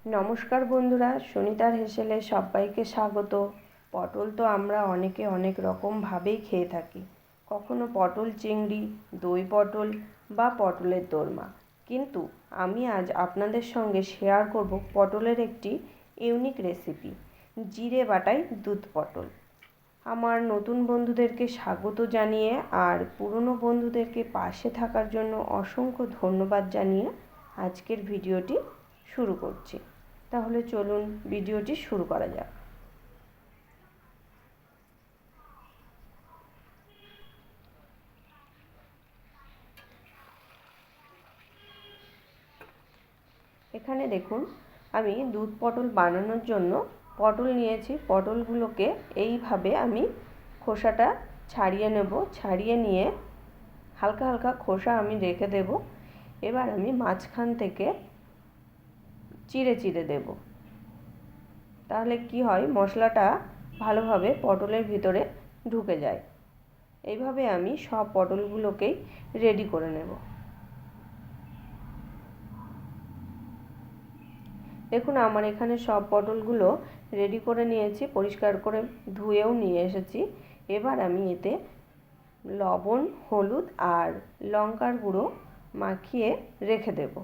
নমস্কার বন্ধুরা, সুনিতার হেসেলে সবাইকে স্বাগত। পটল তো আমরা অনেকে অনেক রকমভাবেই খেয়ে থাকি। কখনো পটল চিংড়ি, দই পটল বা পটলের দোরমা। কিন্তু আমি আজ আপনাদের সঙ্গে শেয়ার করব পটলের একটি ইউনিক রেসিপি, জিরে বাটাই দুধ পটল। আমার নতুন বন্ধুদেরকে স্বাগত জানিয়ে আর পুরনো বন্ধুদেরকে পাশে থাকার জন্য অসংখ্য ধন্যবাদ জানিয়ে আজকের ভিডিওটি শুরু করছি। তাহলে চলুন ভিডিওটি শুরু করা যাক। এখানে দেখুন, আমি দুধ পটল বানানোর জন্য পটল নিয়েছি। পটলগুলোকে এইভাবে আমি খোসাটা ছাড়িয়ে নেব। ছাড়িয়ে নিয়ে হালকা হালকা খোসা আমি রেখে দেব। এবার আমি মাঝখান থেকে চিড়ে চিড়ে দেব। তাহলে কি হয়, মশলাটা ভালোভাবে পটলের ভিতরে ঢুকে যায়। এইভাবে আমি সব পটলগুলোকেই রেডি করে নেব। দেখুন, আমার এখানে সব পটলগুলো রেডি করে নিয়েছি, পরিষ্কার করে ধুয়েও নিয়ে এসেছি। এবার আমি এতে লবণ, হলুদ আর লঙ্কার গুঁড়ো মাখিয়ে রেখে দেব।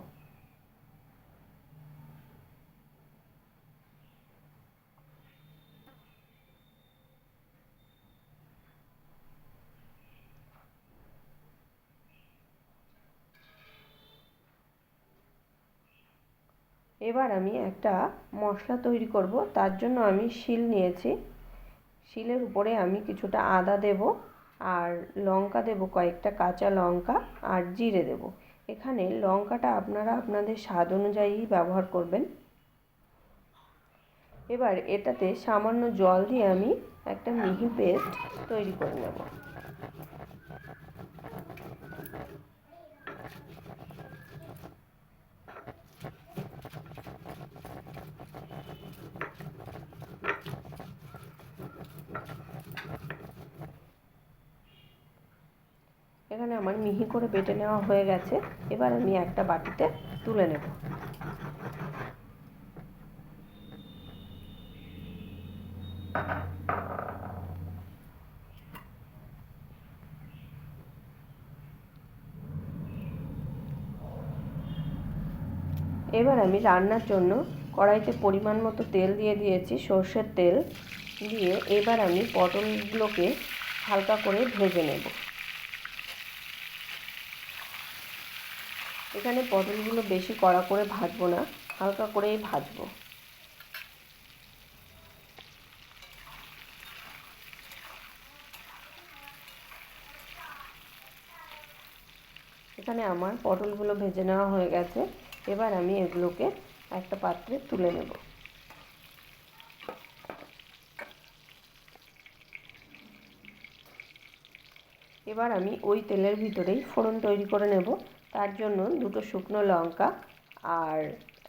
এবার আমি একটা মশলা তৈরি করব। তার জন্য আমি শিল নিয়েছি। শিলের উপরে আমি কিছুটা আদা দেব আর লঙ্কা দেব, কয়েকটা কাঁচা লঙ্কা আর জিরে দেব। এখানে লঙ্কাটা আপনারা আপনাদের স্বাদ অনুযায়ী ব্যবহার করবেন। এবার এটাতে সামান্য জল দিয়ে আমি একটা মিহি পেস্ট তৈরি করে নেব। এখানে আমার মিহি করে বেটে নেওয়া হয়ে গেছে। এবার আমি একটা বাটিতে তুলে নেব। এবার আমি রান্নার জন্য কড়াইতে পরিমাণ মতো তেল দিয়ে দিয়েছি, সর্ষের তেল দিয়ে এবার আমি পটলগুলোকে হালকা করে ভেজে নেব। এখানে পটলগুলো বেশি কড়া করে ভাজবো না, হালকা করেই ভাজবো। এখানে আমার পটলগুলো ভেজে নেওয়া হয়ে গেছে। এবার আমি এগুলোকে একটা পাত্রে তুলে নেব। এবার আমি ওই তেলের ভিতরেই ফোড়ন তৈরি করে নেব। তার জন্য দুটো শুকনো লঙ্কা আর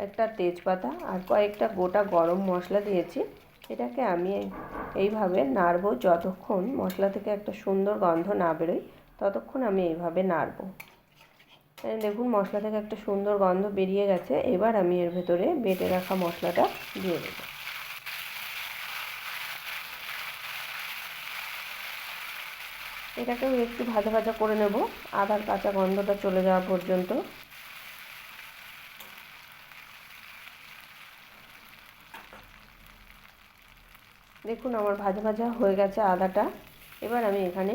একটা তেজপাতা আর কয়েকটা গোটা গরম মশলা দিয়েছি। এটাকে আমি এইভাবে নাড়বো, যতক্ষণ মশলা থেকে একটা সুন্দর গন্ধ না বেরোয় ততক্ষণ আমি এইভাবে নাড়বো। দেখুন, মশলা থেকে একটা সুন্দর গন্ধ বেরিয়ে গেছে। এবার আমি এর ভেতরে বেটে রাখা মশলাটা দিয়ে দেবো। এটাকেও একটু ভাজা ভাজা করে নেব, আদার কাঁচা গন্ধটা চলে যাওয়া পর্যন্ত। দেখুন, আমার ভাজা ভাজা হয়ে গেছে আদাটা। এবার আমি এখানে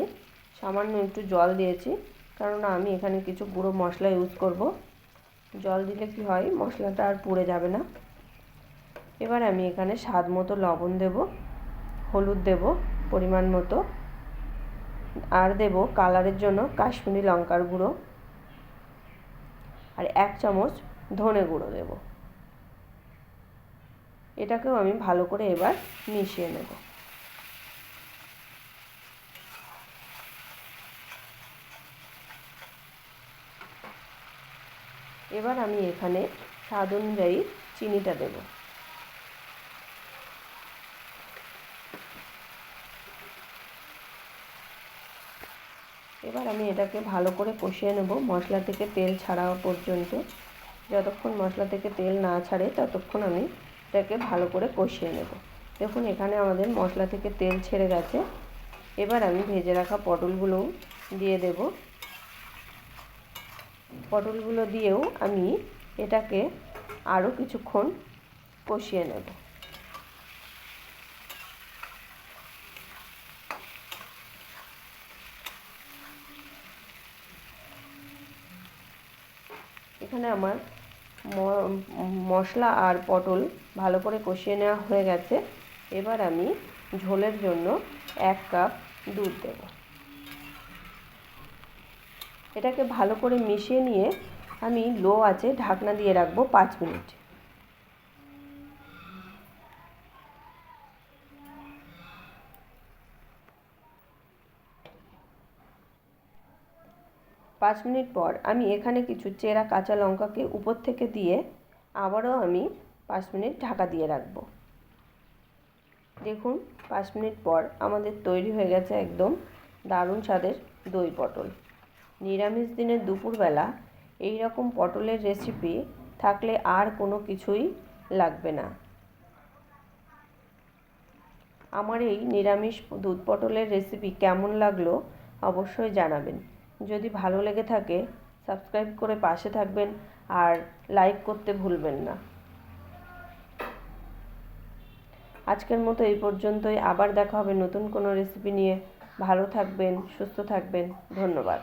সামান্য একটু জল দিয়েছি, কারণ আমি এখানে কিছু গুঁড়ো মশলা ইউজ করব। জল দিলে কি হয়, মশলাটা আর পুড়ে যাবে না। এবার আমি এখানে স্বাদ মতো লবণ দেব, হলুদ দেব পরিমাণ মতো, আর দেব কালারের জন্য কাশ্মীরি লঙ্কার গুঁড়ো আর 1 চামচ ধনে গুঁড়ো দেব। এটাকেও আমি ভালো করে এবার মিশিয়ে নেব। এবার আমি এখানে স্বাদ অনুযায়ী চিনিটা দেব। এবার আমি এটাকে ভালো করে কষিয়ে নেব, মশলা থেকে তেল ছাড়াও পর্যন্ত। যতক্ষণ মশলা থেকে তেল না ছাড়ে ততক্ষণ আমি এটাকে ভালো করে কষিয়ে নেব। দেখুন এখানে আমাদের মশলা থেকে তেল ছেড়ে গেছে। এবার আমি ভেজে রাখা পটলগুলোও দিয়ে দেব। পটলগুলো দিয়েও আমি এটাকে আরও কিছুক্ষণ কষিয়ে নেব। এখানে আমার মশলা আর পটল ভালো করে কষিয়ে নেওয়া হয়ে গেছে। এবার আমি ঝোলের জন্য 1 কাপ দুধ দেব। এটাকে ভালো করে মিশিয়ে নিয়ে আমি লো আঁচে ঢাকনা দিয়ে রাখবো 5 মিনিট। পাঁচ মিনিট পর আমি এখানে কিছু চেরা কাঁচা লঙ্কাকে উপর থেকে দিয়ে আবারও আমি 5 মিনিট ঢাকা দিয়ে রাখব। দেখুন 5 মিনিট পর আমাদের তৈরি হয়ে গেছে একদম দারুণ স্বাদের দই পটল। নিরামিষ দিনের দুপুরবেলা এই রকম পটলের রেসিপি থাকলে আর কোনো কিছুই লাগবে না। আমার এই নিরামিষ দুধ পটলের রেসিপি কেমন লাগলো অবশ্যই জানাবেন। যদি ভালো লেগে থাকে সাবস্ক্রাইব করে পাশে থাকবেন আর লাইক করতে ভুলবেন না। আজকের মতো এই পর্যন্তই। আবার দেখা হবে নতুন কোনো রেসিপি নিয়ে। ভালো থাকবেন, সুস্থ থাকবেন। ধন্যবাদ।